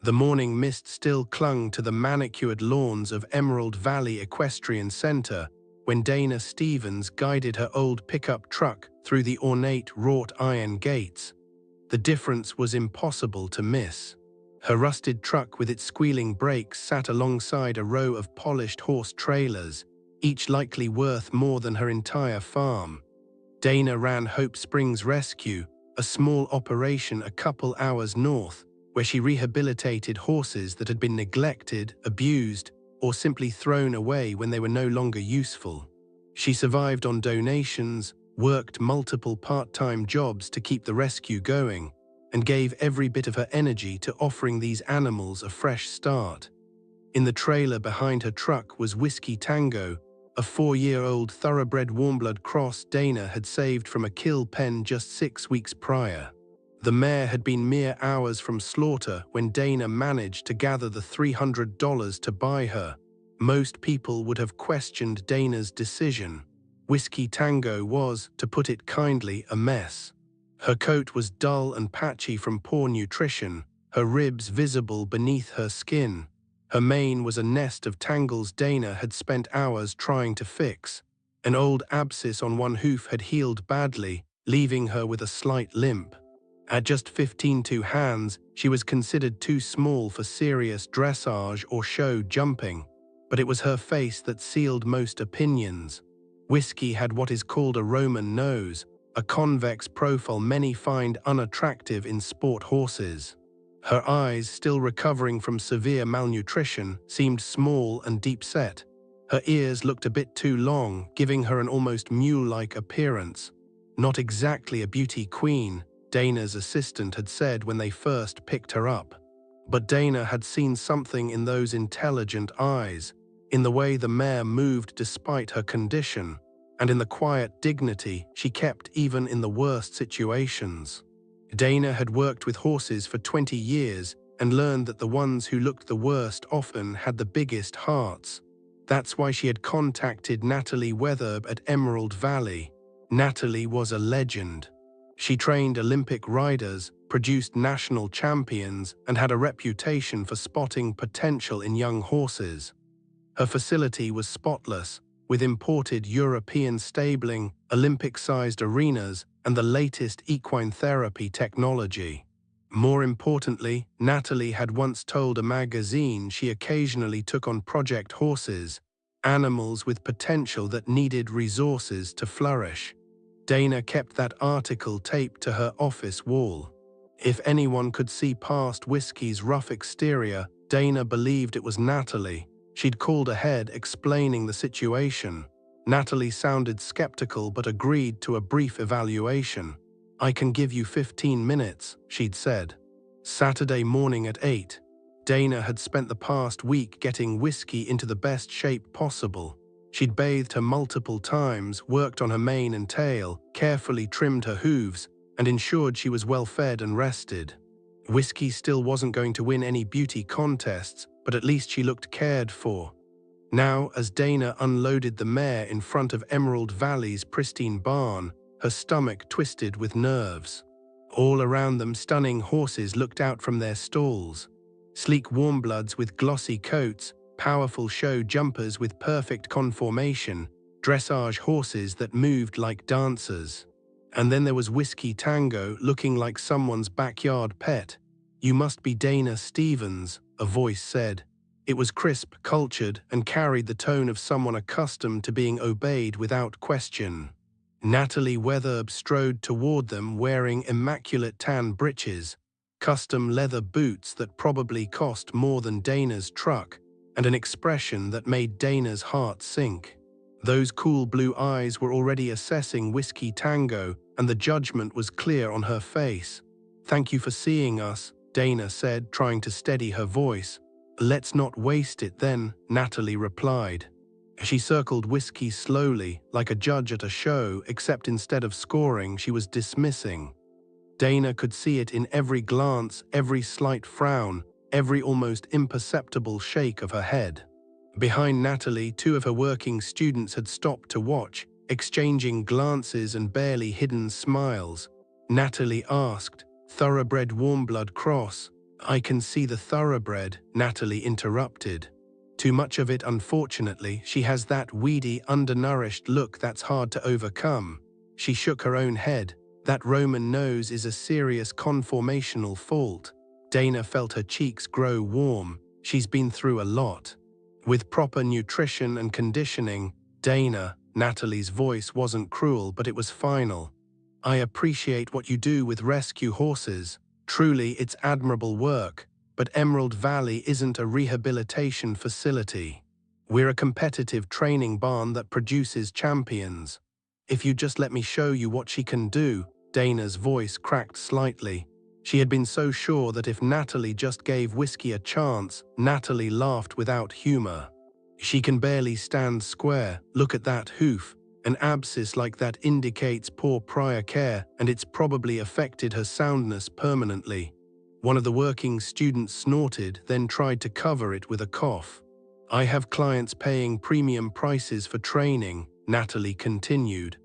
The morning mist still clung to the manicured lawns of Emerald Valley Equestrian Center when Dana Stevens guided her old pickup truck through the ornate wrought iron gates. The difference was impossible to miss. Her rusted truck with its squealing brakes sat alongside a row of polished horse trailers, each likely worth more than her entire farm. Dana ran Hope Springs Rescue, a small operation a couple hours north, where she rehabilitated horses that had been neglected, abused, or simply thrown away when they were no longer useful. She survived on donations, worked multiple part-time jobs to keep the rescue going, and gave every bit of her energy to offering these animals a fresh start. In the trailer behind her truck was Whiskey Tango, a 4-year-old Thoroughbred-Warmblood cross Dana had saved from a kill pen just 6 weeks prior. The mare had been mere hours from slaughter when Dana managed to gather the $300 to buy her. Most people would have questioned Dana's decision. Whiskey Tango was, to put it kindly, a mess. Her coat was dull and patchy from poor nutrition, her ribs visible beneath her skin. Her mane was a nest of tangles Dana had spent hours trying to fix. An old abscess on one hoof had healed badly, leaving her with a slight limp. At just 15 hands, she was considered too small for serious dressage or show jumping, but it was her face that sealed most opinions. Whiskey had what is called a Roman nose, a convex profile many find unattractive in sport horses. Her eyes, still recovering from severe malnutrition, seemed small and deep-set. Her ears looked a bit too long, giving her an almost mule-like appearance. Not exactly a beauty queen, Dana's assistant had said when they first picked her up. But Dana had seen something in those intelligent eyes, in the way the mare moved despite her condition, and in the quiet dignity she kept even in the worst situations. Dana had worked with horses for 20 years and learned that the ones who looked the worst often had the biggest hearts. That's why she had contacted Natalie Weatherbe at Emerald Valley. Natalie was a legend. She trained Olympic riders, produced national champions, and had a reputation for spotting potential in young horses. Her facility was spotless, with imported European stabling, Olympic-sized arenas, and the latest equine therapy technology. More importantly, Natalie had once told a magazine she occasionally took on project horses, animals with potential that needed resources to flourish. Dana kept that article taped to her office wall. If anyone could see past Whiskey's rough exterior, Dana believed it was Natalie. She'd called ahead explaining the situation. Natalie sounded skeptical but agreed to a brief evaluation. "I can give you 15 minutes, she'd said. Saturday morning at 8. Dana had spent the past week getting Whiskey into the best shape possible. She'd bathed her multiple times, worked on her mane and tail, carefully trimmed her hooves, and ensured she was well fed and rested. Whiskey still wasn't going to win any beauty contests, but at least she looked cared for. Now, as Dana unloaded the mare in front of Emerald Valley's pristine barn, her stomach twisted with nerves. All around them, stunning horses looked out from their stalls. Sleek warmbloods with glossy coats, powerful show jumpers with perfect conformation, dressage horses that moved like dancers. And then there was Whiskey Tango looking like someone's backyard pet. "You must be Dana Stevens," a voice said. It was crisp, cultured, and carried the tone of someone accustomed to being obeyed without question. Natalie Weatherbe strode toward them wearing immaculate tan breeches, custom leather boots that probably cost more than Dana's truck, and an expression that made Dana's heart sink. Those cool blue eyes were already assessing Whiskey Tango, and the judgment was clear on her face. "Thank you for seeing us," Dana said, trying to steady her voice. "Let's not waste it then," Natalie replied. She circled Whiskey slowly, like a judge at a show, except instead of scoring, she was dismissing. Dana could see it in every glance, every slight frown, every almost imperceptible shake of her head. Behind Natalie, 2 of her working students had stopped to watch, exchanging glances and barely hidden smiles. Natalie asked, "Thoroughbred-Warmblood cross?" I can see the thoroughbred, Natalie interrupted. Too much of it, unfortunately. She has that weedy, undernourished look that's hard to overcome. She shook her own head. That Roman nose is a serious conformational fault. Dana felt her cheeks grow warm. She's been through a lot. With proper nutrition and conditioning, Dana, Natalie's voice wasn't cruel, but it was final. I appreciate what you do with rescue horses. Truly, it's admirable work, but Emerald Valley isn't a rehabilitation facility. We're a competitive training barn that produces champions. If you just let me show you what she can do, Dana's voice cracked slightly. She had been so sure that if Natalie just gave Whiskey a chance, Natalie laughed without humor. She can barely stand square. Look at that hoof. An abscess like that indicates poor prior care, and it's probably affected her soundness permanently. One of the working students snorted, then tried to cover it with a cough. I have clients paying premium prices for training, Natalie continued.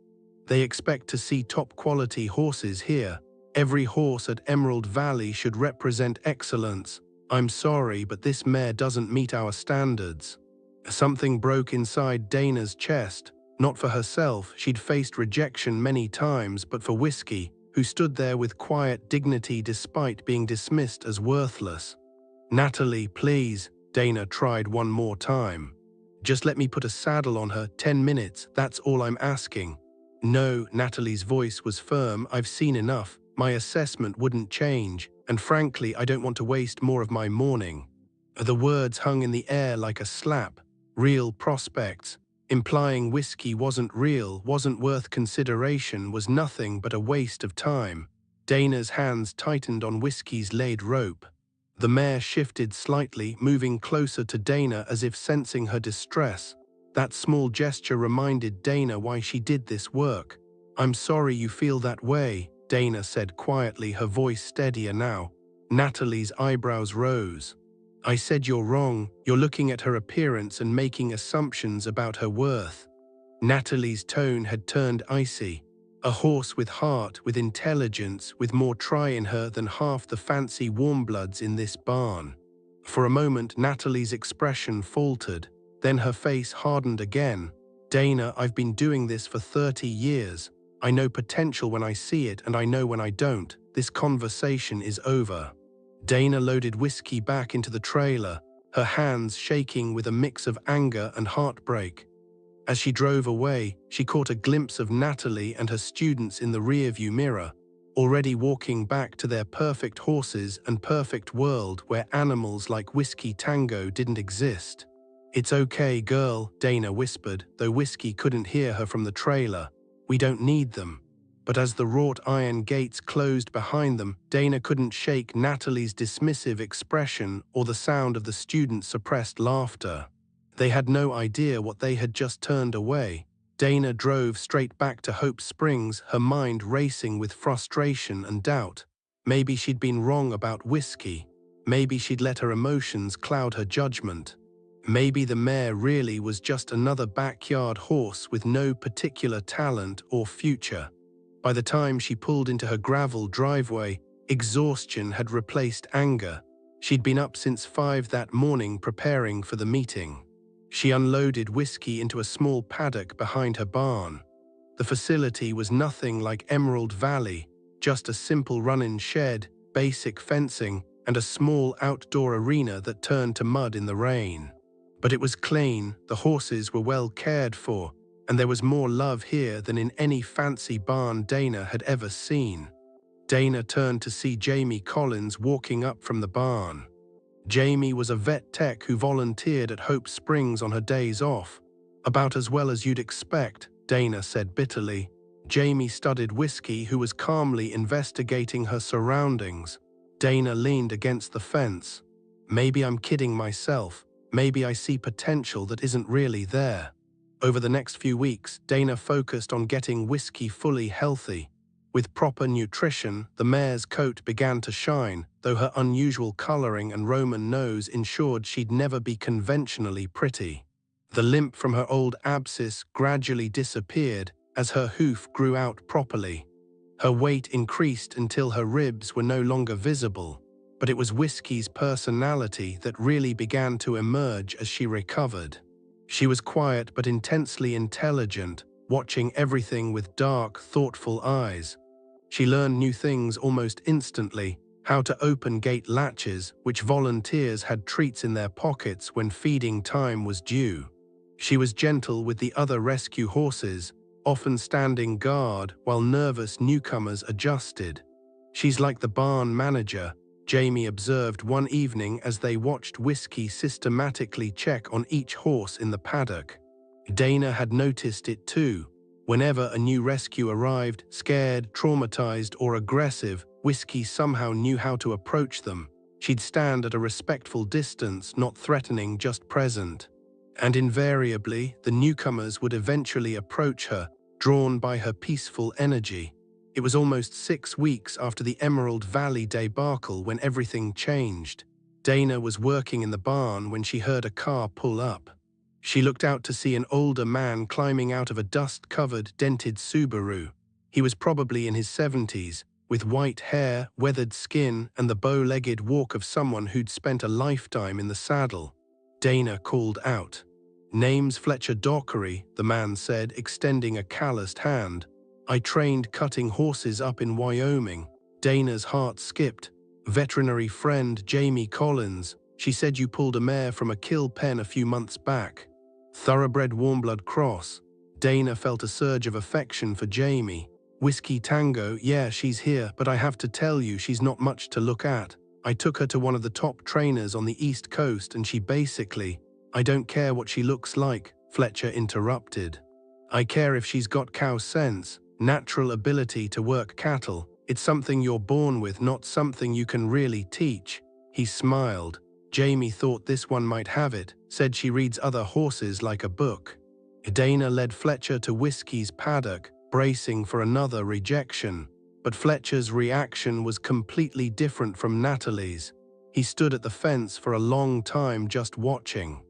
They expect to see top-quality horses here. Every horse at Emerald Valley should represent excellence. I'm sorry, but this mare doesn't meet our standards. Something broke inside Dana's chest. Not for herself, she'd faced rejection many times, but for Whiskey, who stood there with quiet dignity despite being dismissed as worthless. Natalie, please, Dana tried one more time. Just let me put a saddle on her, 10 minutes, that's all I'm asking. No, Natalie's voice was firm, I've seen enough. My assessment wouldn't change, and frankly, I don't want to waste more of my morning. The words hung in the air like a slap. Real prospects. Implying Whiskey wasn't real, wasn't worth consideration, was nothing but a waste of time. Dana's hands tightened on Whiskey's laid rope. The mare shifted slightly, moving closer to Dana as if sensing her distress. That small gesture reminded Dana why she did this work. I'm sorry you feel that way, Dana said quietly, her voice steadier now. Natalie's eyebrows rose. I said you're wrong. You're looking at her appearance and making assumptions about her worth. Natalie's tone had turned icy. A horse with heart, with intelligence, with more try in her than half the fancy warmbloods in this barn. For a moment, Natalie's expression faltered. Then her face hardened again. Dana, I've been doing this for 30 years. I know potential when I see it, and I know when I don't. This conversation is over. Dana loaded Whiskey back into the trailer, her hands shaking with a mix of anger and heartbreak. As she drove away, she caught a glimpse of Natalie and her students in the rearview mirror, already walking back to their perfect horses and perfect world where animals like Whiskey Tango didn't exist. It's okay, girl, Dana whispered, though Whiskey couldn't hear her from the trailer. We don't need them. But as the wrought iron gates closed behind them, Dana couldn't shake Natalie's dismissive expression or the sound of the students' suppressed laughter. They had no idea what they had just turned away. Dana drove straight back to Hope Springs, her mind racing with frustration and doubt. Maybe she'd been wrong about Whiskey. Maybe she'd let her emotions cloud her judgment. Maybe the mare really was just another backyard horse with no particular talent or future. By the time she pulled into her gravel driveway, exhaustion had replaced anger. She'd been up since 5 that morning preparing for the meeting. She unloaded Whiskey into a small paddock behind her barn. The facility was nothing like Emerald Valley, just a simple run-in shed, basic fencing, and a small outdoor arena that turned to mud in the rain. But it was clean, the horses were well cared for, and there was more love here than in any fancy barn Dana had ever seen. Dana turned to see Jamie Collins walking up from the barn. Jamie was a vet tech who volunteered at Hope Springs on her days off. About as well as you'd expect, Dana said bitterly. Jamie studied Whiskey, who was calmly investigating her surroundings. Dana leaned against the fence. Maybe I'm kidding myself. Maybe I see potential that isn't really there. Over the next few weeks, Dana focused on getting Whiskey fully healthy. With proper nutrition, the mare's coat began to shine, though her unusual coloring and Roman nose ensured she'd never be conventionally pretty. The limp from her old abscess gradually disappeared as her hoof grew out properly. Her weight increased until her ribs were no longer visible. But it was Whiskey's personality that really began to emerge as she recovered. She was quiet but intensely intelligent, watching everything with dark, thoughtful eyes. She learned new things almost instantly, how to open gate latches, which volunteers had treats in their pockets when feeding time was due. She was gentle with the other rescue horses, often standing guard while nervous newcomers adjusted. "She's like the barn manager," Jamie observed one evening as they watched Whiskey systematically check on each horse in the paddock. Dana had noticed it too. Whenever a new rescue arrived, scared, traumatized, or aggressive, Whiskey somehow knew how to approach them. She'd stand at a respectful distance, not threatening, just present. And invariably, the newcomers would eventually approach her, drawn by her peaceful energy. It was almost 6 weeks after the Emerald Valley debacle when everything changed. Dana was working in the barn when she heard a car pull up. She looked out to see an older man climbing out of a dust-covered, dented Subaru. He was probably in his 70s, with white hair, weathered skin, and the bow-legged walk of someone who'd spent a lifetime in the saddle. Dana called out. "Name's Fletcher Dockery," the man said, extending a calloused hand. "I trained cutting horses up in Wyoming." Dana's heart skipped. "Veterinary friend Jamie Collins. She said you pulled a mare from a kill pen a few months back." Thoroughbred-Warmblood cross. Dana felt a surge of affection for Jamie. "Whiskey Tango, yeah, she's here, but I have to tell you she's not much to look at. I took her to one of the top trainers on the East Coast and she basically—" "I don't care what she looks like," Fletcher interrupted. "I care if she's got cow sense, natural ability to work cattle. It's something you're born with, not something you can really teach." He smiled. "Jamie thought this one might have it, said she reads other horses like a book." Dana led Fletcher to Whiskey's paddock, bracing for another rejection. But Fletcher's reaction was completely different from Natalie's. He stood at the fence for a long time just watching.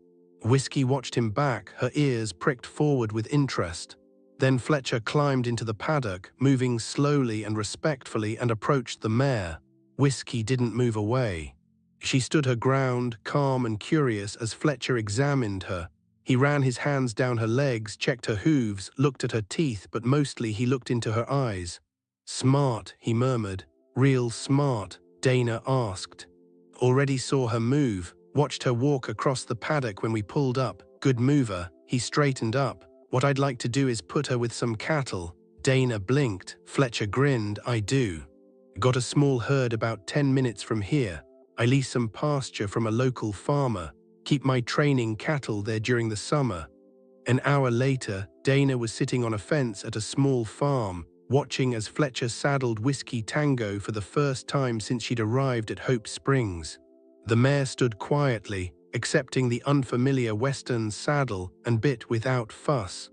Whiskey watched him back, her ears pricked forward with interest. Then Fletcher climbed into the paddock, moving slowly and respectfully, and approached the mare. Whiskey didn't move away. She stood her ground, calm and curious as Fletcher examined her. He ran his hands down her legs, checked her hooves, looked at her teeth, but mostly he looked into her eyes. "Smart," he murmured. "Real smart?" Dana asked. "Already saw her move, watched her walk across the paddock when we pulled up. Good mover." He straightened up. "What I'd like to do is put her with some cattle." Dana blinked. Fletcher grinned. "I do. Got a small herd about 10 minutes from here. I lease some pasture from a local farmer. Keep my training cattle there during the summer." An hour later, Dana was sitting on a fence at a small farm, watching as Fletcher saddled Whiskey Tango for the first time since she'd arrived at Hope Springs. The mare stood quietly, accepting the unfamiliar western saddle, and bit without fuss.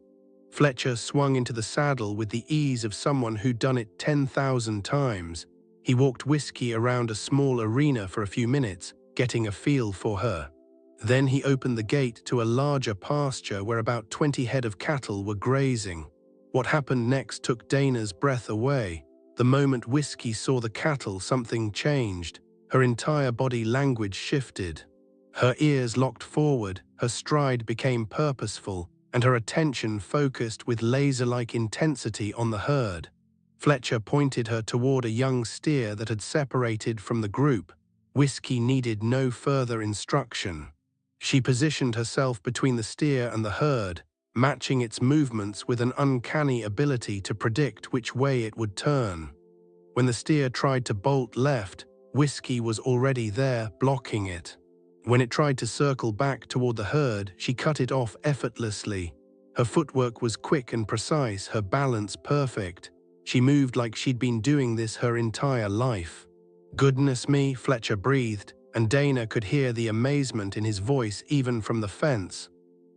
Fletcher swung into the saddle with the ease of someone who'd done it 10,000 times. He walked Whiskey around a small arena for a few minutes, getting a feel for her. Then he opened the gate to a larger pasture where about 20 head of cattle were grazing. What happened next took Dana's breath away. The moment Whiskey saw the cattle, something changed. Her entire body language shifted. Her ears locked forward, her stride became purposeful, and her attention focused with laser-like intensity on the herd. Fletcher pointed her toward a young steer that had separated from the group. Whiskey needed no further instruction. She positioned herself between the steer and the herd, matching its movements with an uncanny ability to predict which way it would turn. When the steer tried to bolt left, Whiskey was already there, blocking it. When it tried to circle back toward the herd, she cut it off effortlessly. Her footwork was quick and precise, her balance perfect. She moved like she'd been doing this her entire life. "Goodness me," Fletcher breathed, and Dana could hear the amazement in his voice even from the fence.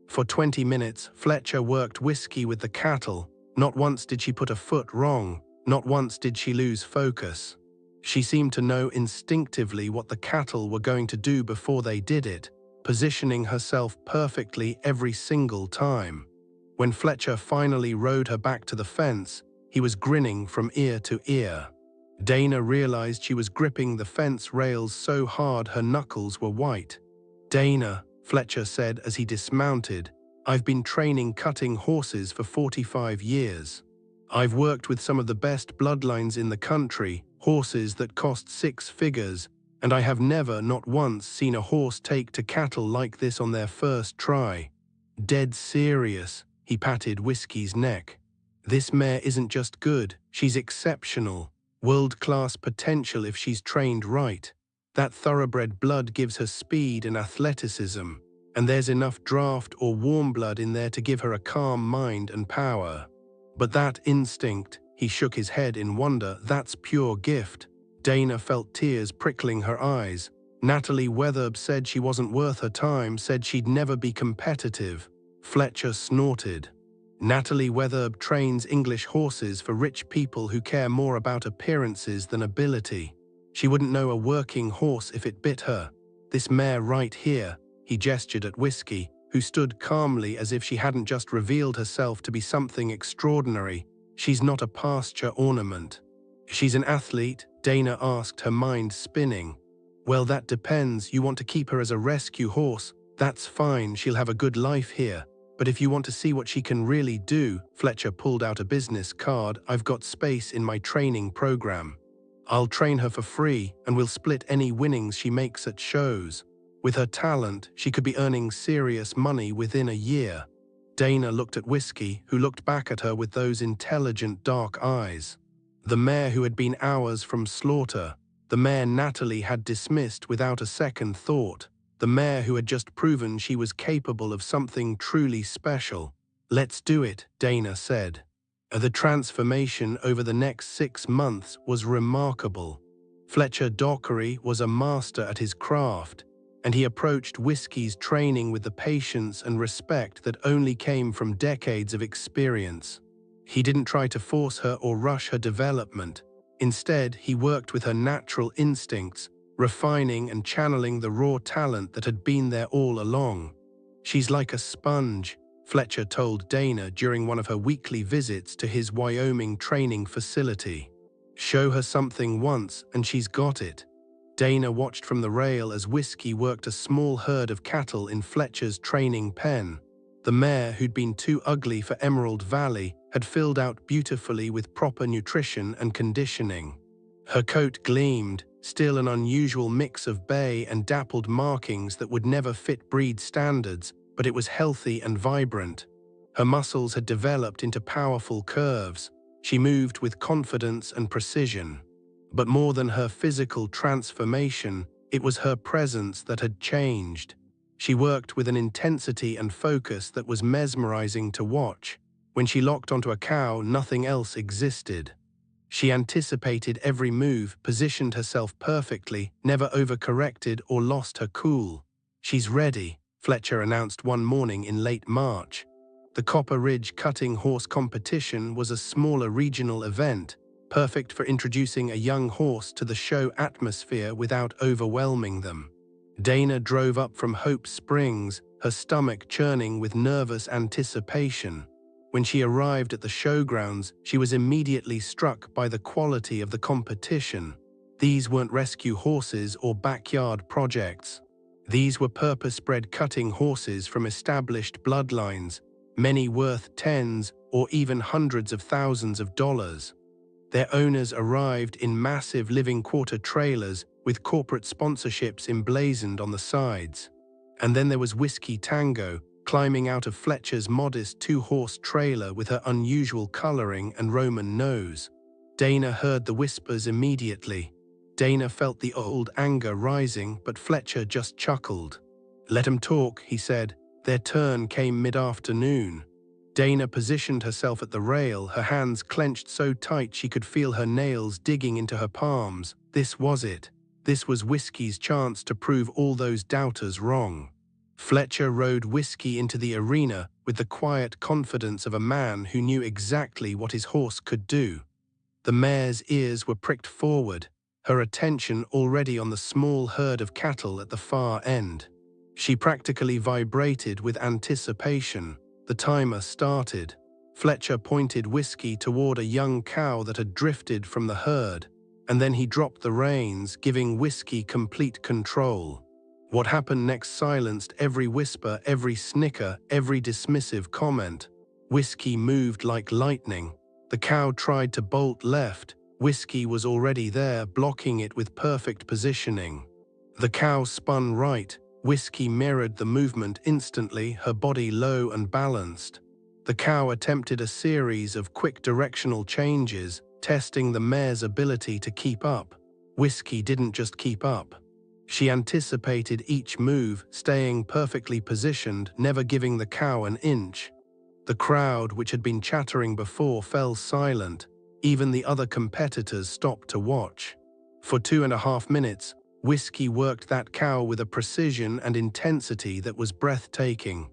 For 20 minutes, Fletcher worked Whiskey with the cattle. Not once did she put a foot wrong. Not once did she lose focus. She seemed to know instinctively what the cattle were going to do before they did it, positioning herself perfectly every single time. When Fletcher finally rode her back to the fence, he was grinning from ear to ear. Dana realized she was gripping the fence rails so hard her knuckles were white. "Dana," Fletcher said as he dismounted, "I've been training cutting horses for 45 years. I've worked with some of the best bloodlines in the country, horses that cost 6 figures, and I have never, not once, seen a horse take to cattle like this on their first try. Dead serious," he patted Whiskey's neck. "This mare isn't just good, she's exceptional. World-class potential if she's trained right. That thoroughbred blood gives her speed and athleticism, and there's enough draft or warm blood in there to give her a calm mind and power. But that instinct," he shook his head in wonder, "that's pure gift." Dana felt tears prickling her eyes. Natalie Weatherbe said she wasn't worth her time, said she'd never be competitive. Fletcher snorted. "Natalie Weatherbe trains English horses for rich people who care more about appearances than ability. She wouldn't know a working horse if it bit her. This mare right here," he gestured at Whiskey, who stood calmly as if she hadn't just revealed herself to be something extraordinary. "She's not a pasture ornament." "She's an athlete?" Dana asked, her mind spinning. "Well, that depends. You want to keep her as a rescue horse? That's fine, she'll have a good life here. But if you want to see what she can really do," Fletcher pulled out a business card, "I've got space in my training program. I'll train her for free, and we'll split any winnings she makes at shows. With her talent, she could be earning serious money within a year." Dana looked at Whiskey, who looked back at her with those intelligent dark eyes. The mare who had been hours from slaughter, the mare Natalie had dismissed without a second thought, the mare who had just proven she was capable of something truly special. "Let's do it," Dana said. The transformation over the next 6 months was remarkable. Fletcher Dockery was a master at his craft, and he approached Whiskey's training with the patience and respect that only came from decades of experience. He didn't try to force her or rush her development. Instead, he worked with her natural instincts, refining and channeling the raw talent that had been there all along. "She's like a sponge," Fletcher told Dana during one of her weekly visits to his Wyoming training facility. "Show her something once and she's got it." Dana watched from the rail as Whiskey worked a small herd of cattle in Fletcher's training pen. The mare, who'd been too ugly for Emerald Valley, had filled out beautifully with proper nutrition and conditioning. Her coat gleamed, still an unusual mix of bay and dappled markings that would never fit breed standards, but it was healthy and vibrant. Her muscles had developed into powerful curves. She moved with confidence and precision. But more than her physical transformation, it was her presence that had changed. She worked with an intensity and focus that was mesmerizing to watch. When she locked onto a cow, nothing else existed. She anticipated every move, positioned herself perfectly, never overcorrected or lost her cool. "She's ready," Fletcher announced one morning in late March. The Copper Ridge Cutting Horse Competition was a smaller regional event, perfect for introducing a young horse to the show atmosphere without overwhelming them. Dana drove up from Hope Springs, her stomach churning with nervous anticipation. When she arrived at the showgrounds, she was immediately struck by the quality of the competition. These weren't rescue horses or backyard projects. These were purpose-bred cutting horses from established bloodlines, many worth tens or even hundreds of thousands of dollars. Their owners arrived in massive living quarter trailers with corporate sponsorships emblazoned on the sides. And then there was Whiskey Tango, climbing out of Fletcher's modest 2-horse trailer with her unusual coloring and Roman nose. Dana heard the whispers immediately. Dana felt the old anger rising, but Fletcher just chuckled. "Let 'em talk," he said. Their turn came mid-afternoon. Dana positioned herself at the rail, her hands clenched so tight she could feel her nails digging into her palms. This was it. This was Whiskey's chance to prove all those doubters wrong. Fletcher rode Whiskey into the arena with the quiet confidence of a man who knew exactly what his horse could do. The mare's ears were pricked forward, her attention already on the small herd of cattle at the far end. She practically vibrated with anticipation. The timer started. Fletcher pointed Whiskey toward a young cow that had drifted from the herd. And then he dropped the reins, giving Whiskey complete control. What happened next silenced every whisper, every snicker, every dismissive comment. Whiskey moved like lightning. The cow tried to bolt left. Whiskey was already there, blocking it with perfect positioning. The cow spun right. Whiskey mirrored the movement instantly, her body low and balanced. The cow attempted a series of quick directional changes, testing the mare's ability to keep up. Whiskey didn't just keep up. She anticipated each move, staying perfectly positioned, never giving the cow an inch. The crowd, which had been chattering before, fell silent. Even the other competitors stopped to watch. For 2.5 minutes, Whiskey worked that cow with a precision and intensity that was breathtaking.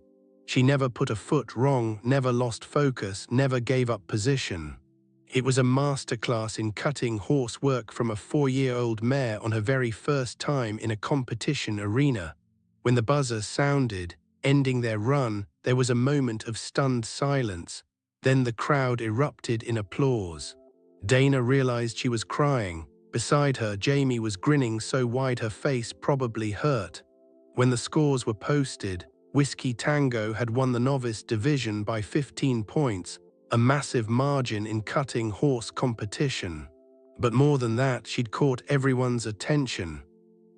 She never put a foot wrong, never lost focus, never gave up position. It was a masterclass in cutting horse work from a 4-year-old mare on her very first time in a competition arena. When the buzzer sounded, ending their run, there was a moment of stunned silence. Then the crowd erupted in applause. Dana realized she was crying. Beside her, Jamie was grinning so wide her face probably hurt. When the scores were posted, Whiskey Tango had won the novice division by 15 points, a massive margin in cutting horse competition. But more than that, she'd caught everyone's attention.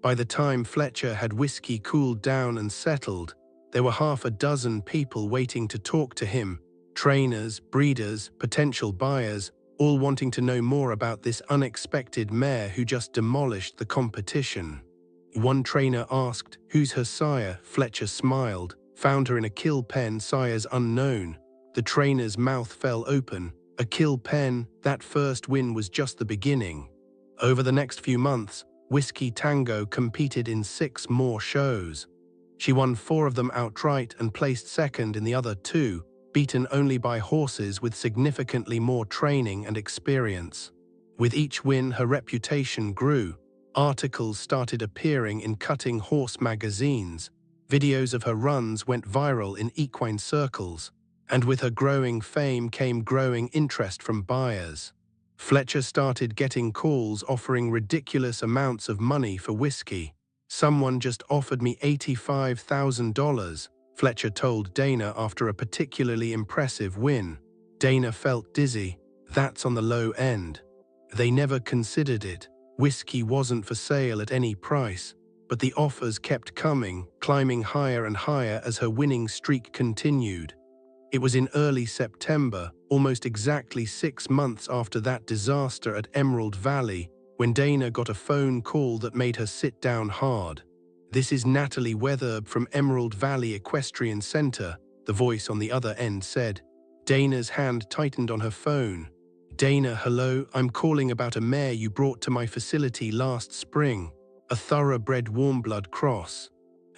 By the time Fletcher had Whiskey cooled down and settled, there were half a dozen people waiting to talk to him, trainers, breeders, potential buyers, all wanting to know more about this unexpected mare who just demolished the competition. One trainer asked, "Who's her sire?" Fletcher smiled. "Found her in a kill pen, sire's unknown." The trainer's mouth fell open. A kill pen? That first win was just the beginning. Over the next few months, Whiskey Tango competed in 6 more shows. She won 4 of them outright and placed second in the other 2, beaten only by horses with significantly more training and experience. With each win, her reputation grew. Articles started appearing in cutting horse magazines. Videos of her runs went viral in equine circles. And with her growing fame came growing interest from buyers. Fletcher started getting calls offering ridiculous amounts of money for Whiskey. "Someone just offered me $85,000, Fletcher told Dana after a particularly impressive win. Dana felt dizzy. That's on the low end. They never considered it. Whiskey wasn't for sale at any price, but the offers kept coming, climbing higher and higher as her winning streak continued. It was in early September, almost exactly 6 months after that disaster at Emerald Valley, when Dana got a phone call that made her sit down hard. "This is Natalie Weatherbe from Emerald Valley Equestrian Center," the voice on the other end said. Dana's hand tightened on her phone. "Dana, hello, I'm calling about a mare you brought to my facility last spring, a Thoroughbred-Warmblood cross."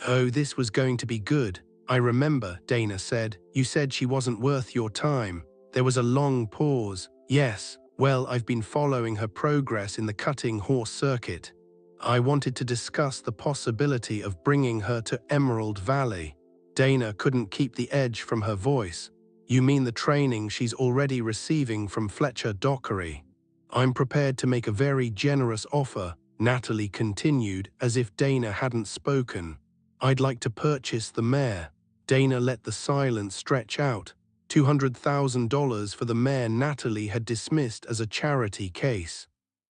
"Oh, this was going to be good. I remember," Dana said. "You said she wasn't worth your time." There was a long pause. "Yes, well, I've been following her progress in the cutting horse circuit. I wanted to discuss the possibility of bringing her to Emerald Valley." Dana couldn't keep the edge from her voice. "You mean the training she's already receiving from Fletcher Dockery?" "I'm prepared to make a very generous offer," Natalie continued, as if Dana hadn't spoken. "I'd like to purchase the mare." Dana let the silence stretch out. $200,000 for the mare Natalie had dismissed as a charity case.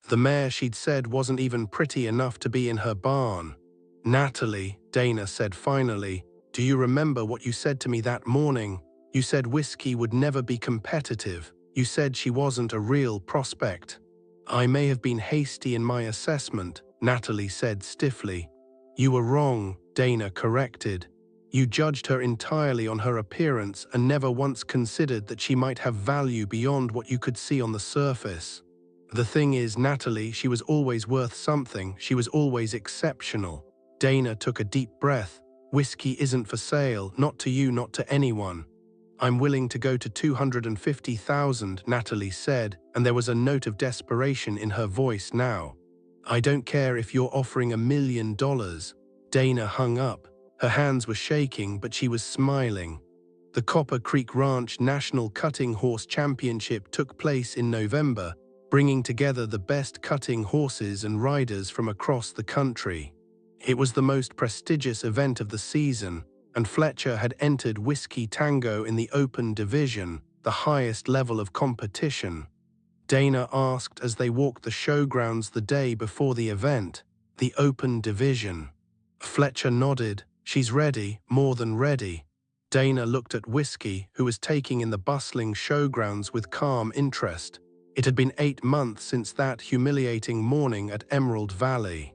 The mare she'd said wasn't even pretty enough to be in her barn. "Natalie," Dana said finally, "do you remember what you said to me that morning? You said Whiskey would never be competitive. You said she wasn't a real prospect." "I may have been hasty in my assessment," Natalie said stiffly. "You were wrong," Dana corrected. "You judged her entirely on her appearance and never once considered that she might have value beyond what you could see on the surface. The thing is, Natalie, she was always worth something. She was always exceptional." Dana took a deep breath. "Whiskey isn't for sale, not to you, not to anyone." "I'm willing to go to $250,000, Natalie said, and there was a note of desperation in her voice now. "I don't care if you're offering $1 million. Dana hung up. Her hands were shaking, but she was smiling. The Copper Creek Ranch National Cutting Horse Championship took place in November. bringing together the best cutting horses and riders from across the country. It was the most prestigious event of the season, and Fletcher had entered Whiskey Tango in the open division, the highest level of competition. Dana asked as they walked the showgrounds the day before the event, "The open division?" Fletcher nodded. "She's ready, more than ready." Dana looked at Whiskey, who was taking in the bustling showgrounds with calm interest. It had been 8 months since that humiliating morning at Emerald Valley.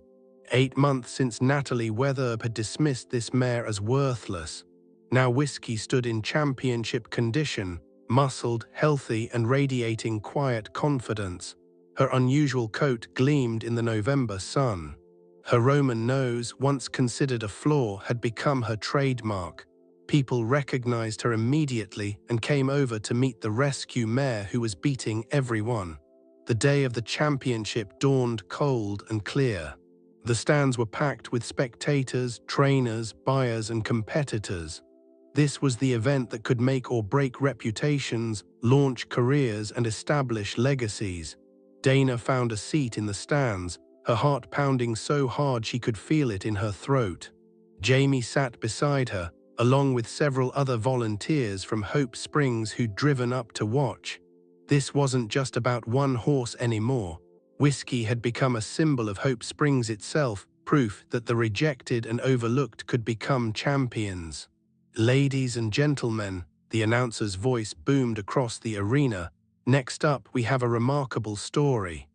8 months since Natalie Weatherbe had dismissed this mare as worthless. Now Whiskey stood in championship condition, muscled, healthy, and radiating quiet confidence. Her unusual coat gleamed in the November sun. Her Roman nose, once considered a flaw, had become her trademark. People recognized her immediately and came over to meet the rescue mare who was beating everyone. The day of the championship dawned cold and clear. The stands were packed with spectators, trainers, buyers, and competitors. This was the event that could make or break reputations, launch careers, and establish legacies. Dana found a seat in the stands, her heart pounding so hard she could feel it in her throat. Jamie sat beside her, along with several other volunteers from Hope Springs who'd driven up to watch. This wasn't just about one horse anymore. Whiskey had become a symbol of Hope Springs itself, proof that the rejected and overlooked could become champions. "Ladies and gentlemen," the announcer's voice boomed across the arena, "next up we have a remarkable story.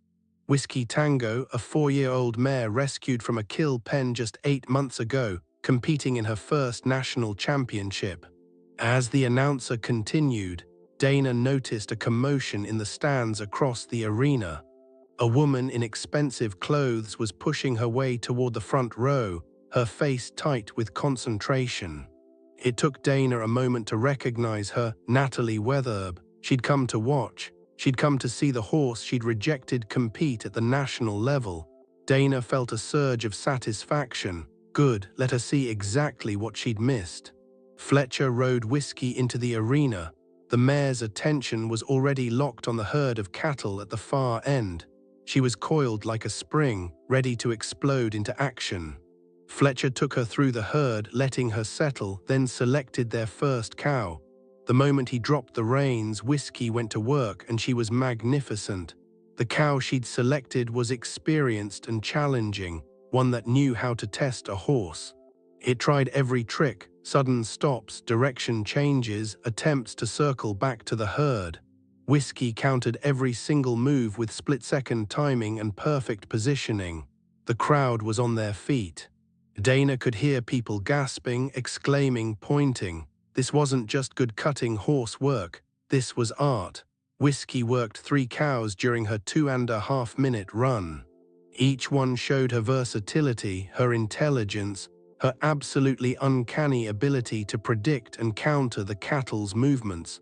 Whiskey Tango, a 4-year-old mare rescued from a kill pen just 8 months ago, competing in her first national championship." As the announcer continued, Dana noticed a commotion in the stands across the arena. A woman in expensive clothes was pushing her way toward the front row, her face tight with concentration. It took Dana a moment to recognize her, Natalie Weatherbe. She'd come to watch. She'd come to see the horse she'd rejected compete at the national level. Dana felt a surge of satisfaction. Good, let her see exactly what she'd missed. Fletcher rode Whiskey into the arena. The mare's attention was already locked on the herd of cattle at the far end. She was coiled like a spring, ready to explode into action. Fletcher took her through the herd, letting her settle, then selected their first cow. The moment he dropped the reins, Whiskey went to work, and she was magnificent. The cow she'd selected was experienced and challenging, one that knew how to test a horse. It tried every trick: sudden stops, direction changes, attempts to circle back to the herd. Whiskey countered every single move with split-second timing and perfect positioning. The crowd was on their feet. Dana could hear people gasping, exclaiming, pointing. This wasn't just good cutting horse work, this was art. Whiskey worked 3 cows during her 2.5-minute run. Each one showed her versatility, her intelligence, her absolutely uncanny ability to predict and counter the cattle's movements.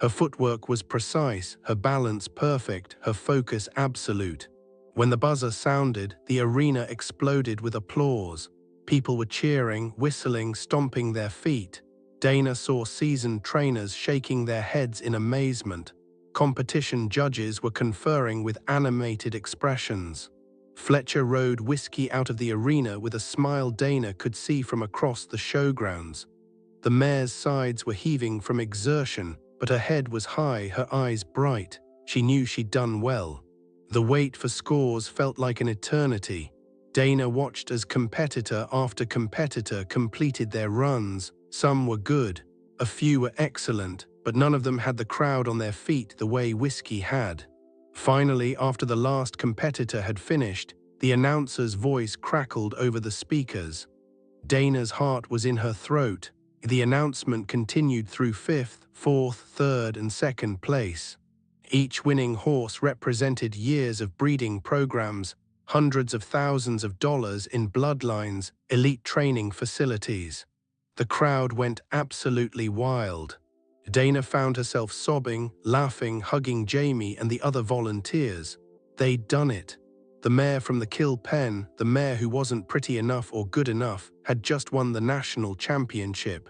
Her footwork was precise, her balance perfect, her focus absolute. When the buzzer sounded, the arena exploded with applause. People were cheering, whistling, stomping their feet. Dana saw seasoned trainers shaking their heads in amazement. Competition judges were conferring with animated expressions. Fletcher rode Whiskey out of the arena with a smile Dana could see from across the showgrounds. The mare's sides were heaving from exertion, but her head was high, her eyes bright. She knew she'd done well. The wait for scores felt like an eternity. Dana watched as competitor after competitor completed their runs. Some were good, a few were excellent, but none of them had the crowd on their feet the way Whiskey had. Finally, after the last competitor had finished, the announcer's voice crackled over the speakers. Dana's heart was in her throat. The announcement continued through 5th, 4th, 3rd, and 2nd place. Each winning horse represented years of breeding programs, hundreds of thousands of dollars in bloodlines, elite training facilities. The crowd went absolutely wild. Dana found herself sobbing, laughing, hugging Jamie and the other volunteers. They'd done it. The mare from the kill pen, the mare who wasn't pretty enough or good enough, had just won the national championship.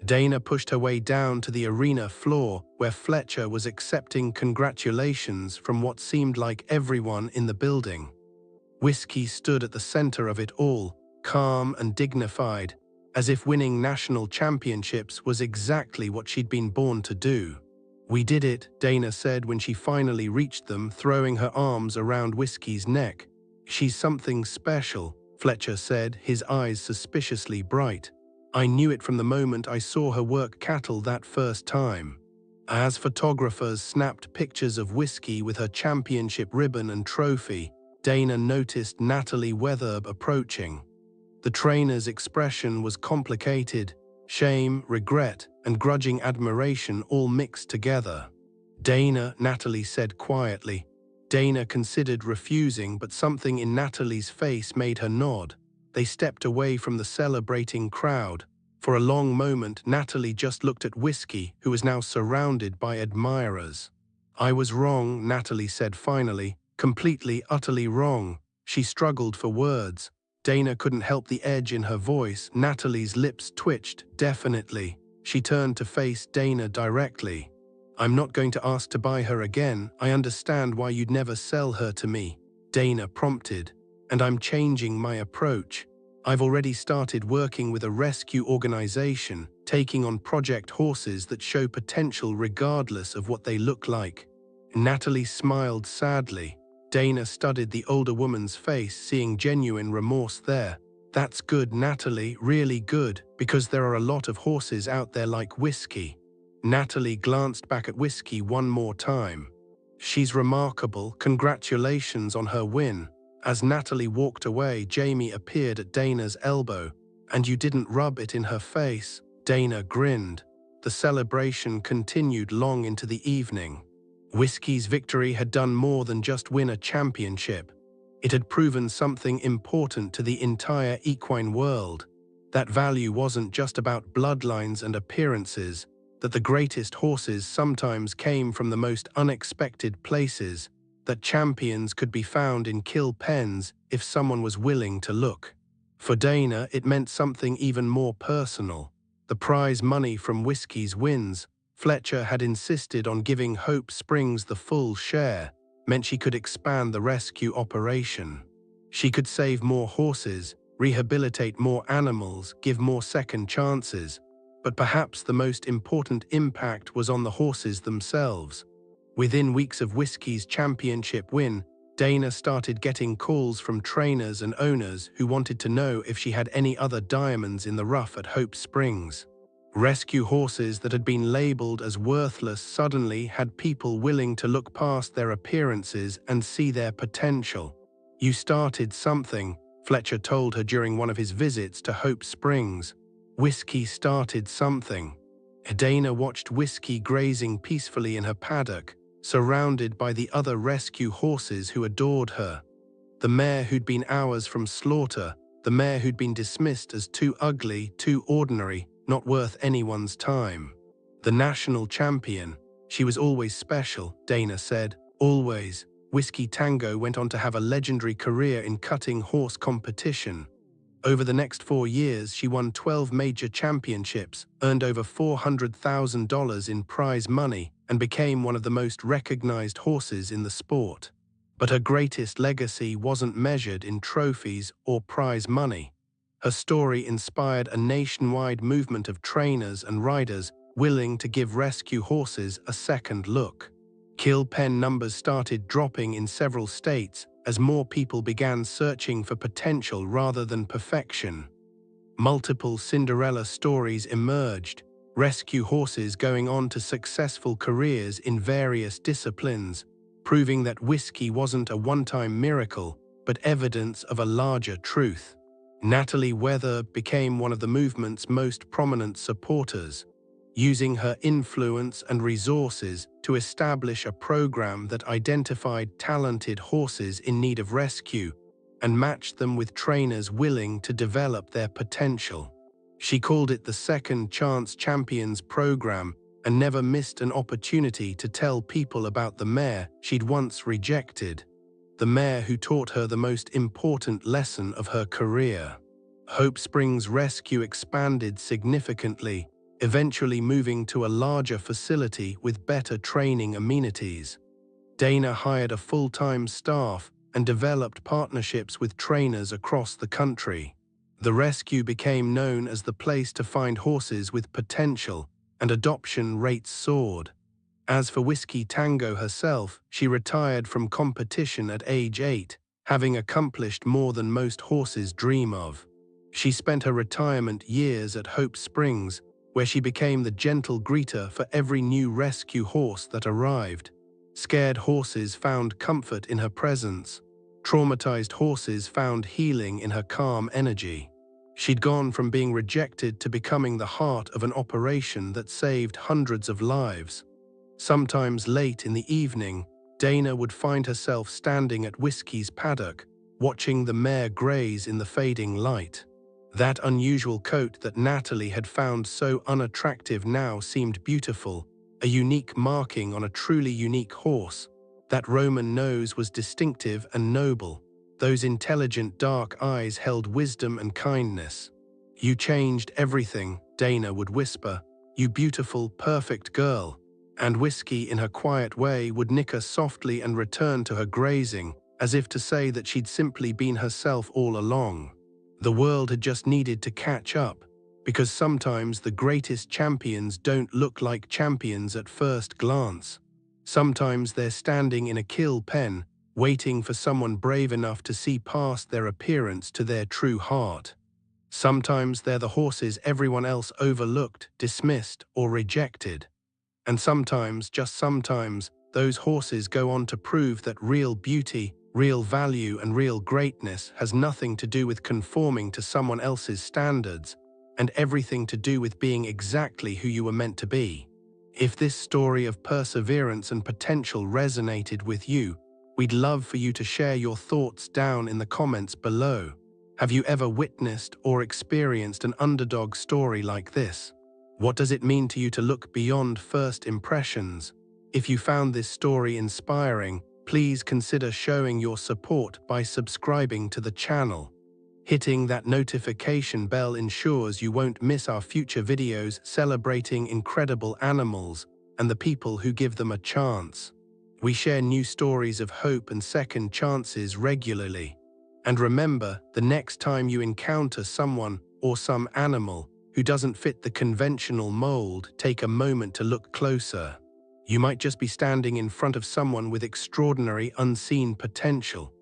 Dana pushed her way down to the arena floor where Fletcher was accepting congratulations from what seemed like everyone in the building. Whiskey stood at the center of it all, calm and dignified, as if winning national championships was exactly what she'd been born to do. "We did it," Dana said when she finally reached them, throwing her arms around Whiskey's neck. "She's something special," Fletcher said, his eyes suspiciously bright. "I knew it from the moment I saw her work cattle that first time." As photographers snapped pictures of Whiskey with her championship ribbon and trophy, Dana noticed Natalie Weatherbe approaching. The trainer's expression was complicated, shame, regret, and grudging admiration all mixed together. "Dana," Natalie said quietly. Dana considered refusing, but something in Natalie's face made her nod. They stepped away from the celebrating crowd. For a long moment, Natalie just looked at Whiskey, who was now surrounded by admirers. "I was wrong," Natalie said finally. "Completely, utterly wrong." She struggled for words. Dana couldn't help the edge in her voice. Natalie's lips twitched. "Definitely." She turned to face Dana directly. "I'm not going to ask to buy her again. I understand why you'd never sell her to me," Dana prompted. "And I'm changing my approach. I've already started working with a rescue organization, taking on project horses that show potential regardless of what they look like." Natalie smiled sadly. Dana studied the older woman's face, seeing genuine remorse there. "That's good, Natalie, really good, because there are a lot of horses out there like Whiskey." Natalie glanced back at Whiskey one more time. "She's remarkable. Congratulations on her win." As Natalie walked away, Jamie appeared at Dana's elbow. "And you didn't rub it in her face?" Dana grinned. The celebration continued long into the evening. Whiskey's victory had done more than just win a championship. It had proven something important to the entire equine world. That value wasn't just about bloodlines and appearances, that the greatest horses sometimes came from the most unexpected places, that champions could be found in kill pens if someone was willing to look. For Dana, it meant something even more personal. The prize money from Whiskey's wins, Fletcher had insisted on giving Hope Springs the full share, meant she could expand the rescue operation. She could save more horses, rehabilitate more animals, give more second chances. But perhaps the most important impact was on the horses themselves. Within weeks of Whiskey's championship win, Dana started getting calls from trainers and owners who wanted to know if she had any other diamonds in the rough at Hope Springs. Rescue horses that had been labeled as worthless suddenly had people willing to look past their appearances and see their potential. "You started something," Fletcher told her during one of his visits to Hope Springs. "Whiskey started something." Dana watched Whiskey grazing peacefully in her paddock, surrounded by the other rescue horses who adored her. The mare who'd been hours from slaughter, the mare who'd been dismissed as too ugly, too ordinary, not worth anyone's time. The national champion. She was always special, Dana said. Always. Whiskey Tango went on to have a legendary career in cutting horse competition. Over the next 4 years, she won 12 major championships, earned over $400,000 in prize money, and became one of the most recognized horses in the sport. But her greatest legacy wasn't measured in trophies or prize money. Her story inspired a nationwide movement of trainers and riders willing to give rescue horses a second look. Kill pen numbers started dropping in several states as more people began searching for potential rather than perfection. Multiple Cinderella stories emerged, rescue horses going on to successful careers in various disciplines, proving that Whiskey wasn't a one-time miracle, but evidence of a larger truth. Natalie Weatherbe became one of the movement's most prominent supporters, using her influence and resources to establish a program that identified talented horses in need of rescue and matched them with trainers willing to develop their potential. She called it the Second Chance Champions Program and never missed an opportunity to tell people about the mare she'd once rejected, the mare who taught her the most important lesson of her career. Hope Springs Rescue expanded significantly, eventually moving to a larger facility with better training amenities. Dana hired a full-time staff and developed partnerships with trainers across the country. The rescue became known as the place to find horses with potential, and adoption rates soared. As for Whiskey Tango herself, she retired from competition at age 8, having accomplished more than most horses dream of. She spent her retirement years at Hope Springs, where she became the gentle greeter for every new rescue horse that arrived. Scared horses found comfort in her presence. Traumatized horses found healing in her calm energy. She'd gone from being rejected to becoming the heart of an operation that saved hundreds of lives. Sometimes late in the evening, Dana would find herself standing at Whiskey's paddock, watching the mare graze in the fading light. That unusual coat that Natalie had found so unattractive now seemed beautiful, a unique marking on a truly unique horse. That Roman nose was distinctive and noble. Those intelligent dark eyes held wisdom and kindness. "You changed everything," Dana would whisper. "You beautiful, perfect girl." And Whiskey, in her quiet way, would nicker softly and return to her grazing, as if to say that she'd simply been herself all along. The world had just needed to catch up, because sometimes the greatest champions don't look like champions at first glance. Sometimes they're standing in a kill pen, waiting for someone brave enough to see past their appearance to their true heart. Sometimes they're the horses everyone else overlooked, dismissed, or rejected. And sometimes, just sometimes, those horses go on to prove that real beauty, real value, and real greatness has nothing to do with conforming to someone else's standards, and everything to do with being exactly who you were meant to be. If this story of perseverance and potential resonated with you, we'd love for you to share your thoughts down in the comments below. Have you ever witnessed or experienced an underdog story like this? What does it mean to you to look beyond first impressions? If you found this story inspiring, please consider showing your support by subscribing to the channel. Hitting that notification bell ensures you won't miss our future videos celebrating incredible animals and the people who give them a chance. We share new stories of hope and second chances regularly. And remember, the next time you encounter someone or some animal who doesn't fit the conventional mold, take a moment to look closer. You might just be standing in front of someone with extraordinary unseen potential.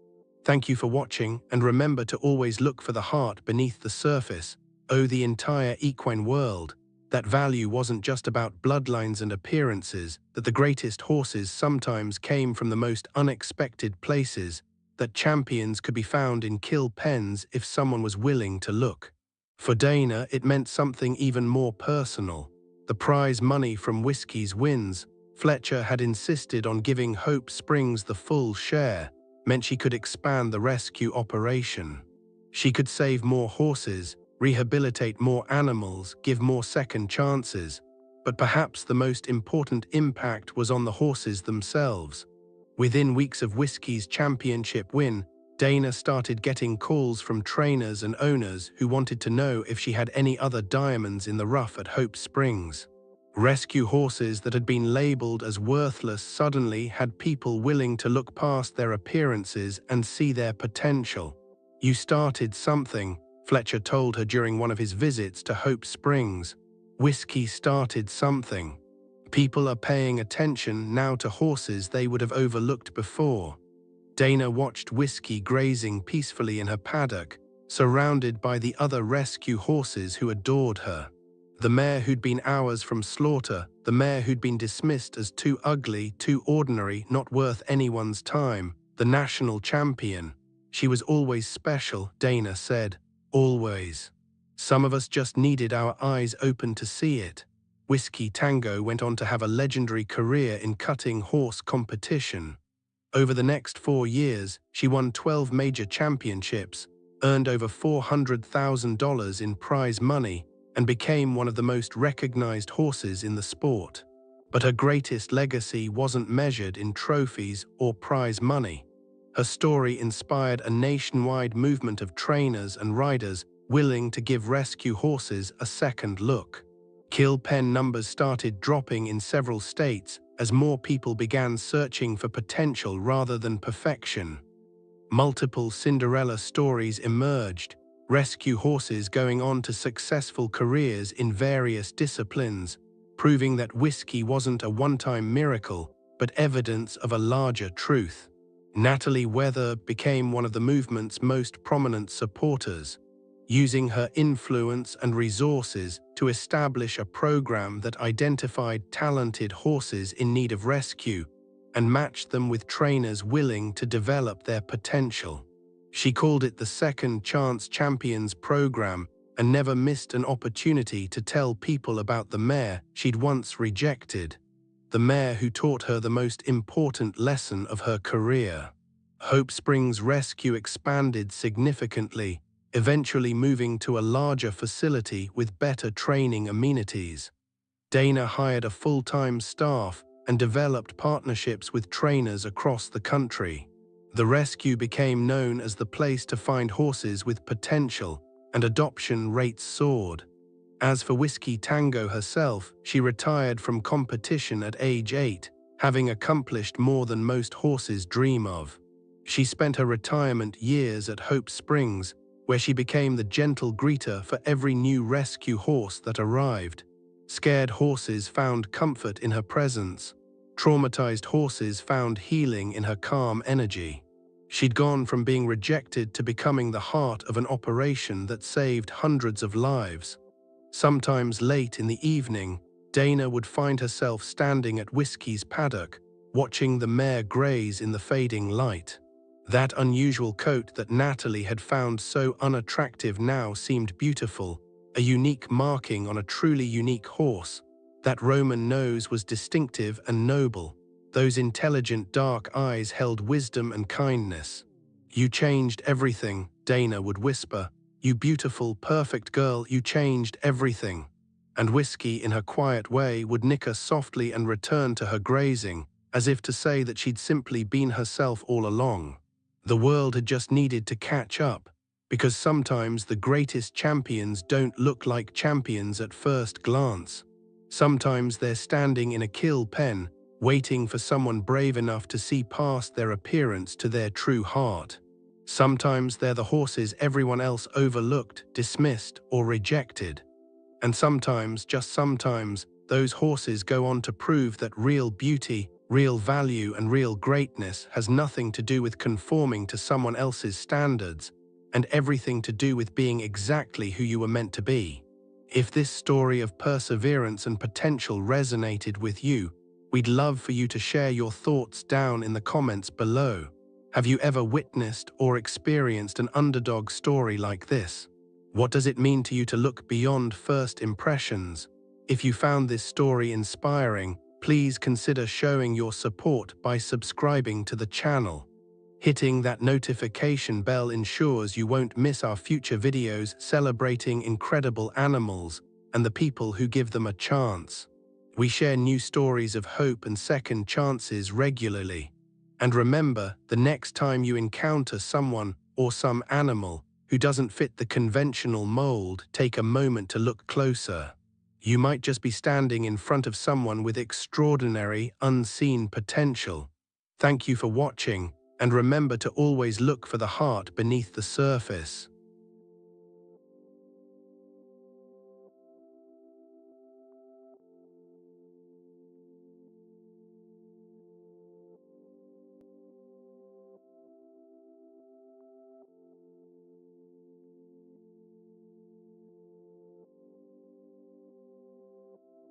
Thank you for watching, and remember to always look for the heart beneath the surface. Oh, the entire equine world. That value wasn't just about bloodlines and appearances, that the greatest horses sometimes came from the most unexpected places, that champions could be found in kill pens if someone was willing to look. For Dana, it meant something even more personal. The prize money from Whiskey's wins, Fletcher had insisted on giving Hope Springs the full share, meant she could expand the rescue operation. She could save more horses, rehabilitate more animals, give more second chances. But perhaps the most important impact was on the horses themselves. Within weeks of Whiskey's championship win, Dana started getting calls from trainers and owners who wanted to know if she had any other diamonds in the rough at Hope Springs. Rescue horses that had been labeled as worthless suddenly had people willing to look past their appearances and see their potential. "You started something," Fletcher told her during one of his visits to Hope Springs. "Whiskey started something. People are paying attention now to horses they would have overlooked before." Dana watched Whiskey grazing peacefully in her paddock, surrounded by the other rescue horses who adored her. The mare who'd been hours from slaughter, the mare who'd been dismissed as too ugly, too ordinary, not worth anyone's time, the national champion. She was always special, Dana said. Always. Some of us just needed our eyes open to see it. Whiskey Tango went on to have a legendary career in cutting horse competition. Over the next 4 years, she won 12 major championships, earned over $400,000 in prize money, and became one of the most recognized horses in the sport. But her greatest legacy wasn't measured in trophies or prize money. Her story inspired a nationwide movement of trainers and riders willing to give rescue horses a second look. Kill pen numbers started dropping in several states as more people began searching for potential rather than perfection. Multiple Cinderella stories emerged, rescue horses going on to successful careers in various disciplines, proving that whiskey wasn't a one-time miracle, but evidence of a larger truth. Natalie Weatherbe became one of the movement's most prominent supporters, using her influence and resources to establish a program that identified talented horses in need of rescue and matched them with trainers willing to develop their potential. She called it the Second Chance Champions program and never missed an opportunity to tell people about the mare she'd once rejected, the mare who taught her the most important lesson of her career. Hope Springs Rescue expanded significantly, eventually moving to a larger facility with better training amenities. Dana hired a full-time staff and developed partnerships with trainers across the country. The rescue became known as the place to find horses with potential, and adoption rates soared. As for Whiskey Tango herself, she retired from competition at age 8, having accomplished more than most horses dream of. She spent her retirement years at Hope Springs, where she became the gentle greeter for every new rescue horse that arrived. Scared horses found comfort in her presence. Traumatized horses found healing in her calm energy. She'd gone from being rejected to becoming the heart of an operation that saved hundreds of lives. Sometimes late in the evening, Dana would find herself standing at Whiskey's paddock, watching the mare graze in the fading light. That unusual coat that Natalie had found so unattractive now seemed beautiful, a unique marking on a truly unique horse. That Roman nose was distinctive and noble. Those intelligent dark eyes held wisdom and kindness. "You changed everything," Dana would whisper. "You beautiful, perfect girl, you changed everything." And Whiskey, in her quiet way, would nick her softly and return to her grazing, as if to say that she'd simply been herself all along. The world had just needed to catch up, because sometimes the greatest champions don't look like champions at first glance. Sometimes they're standing in a kill pen, waiting for someone brave enough to see past their appearance to their true heart. Sometimes they're the horses everyone else overlooked, dismissed, or rejected. And sometimes, just sometimes, those horses go on to prove that real beauty, real value, and real greatness has nothing to do with conforming to someone else's standards, and everything to do with being exactly who you were meant to be. If this story of perseverance and potential resonated with you, we'd love for you to share your thoughts down in the comments below. Have you ever witnessed or experienced an underdog story like this? What does it mean to you to look beyond first impressions? If you found this story inspiring, please consider showing your support by subscribing to the channel. Hitting that notification bell ensures you won't miss our future videos celebrating incredible animals and the people who give them a chance. We share new stories of hope and second chances regularly. And remember, the next time you encounter someone or some animal who doesn't fit the conventional mold, take a moment to look closer. You might just be standing in front of someone with extraordinary, unseen potential. Thank you for watching, and remember to always look for the heart beneath the surface.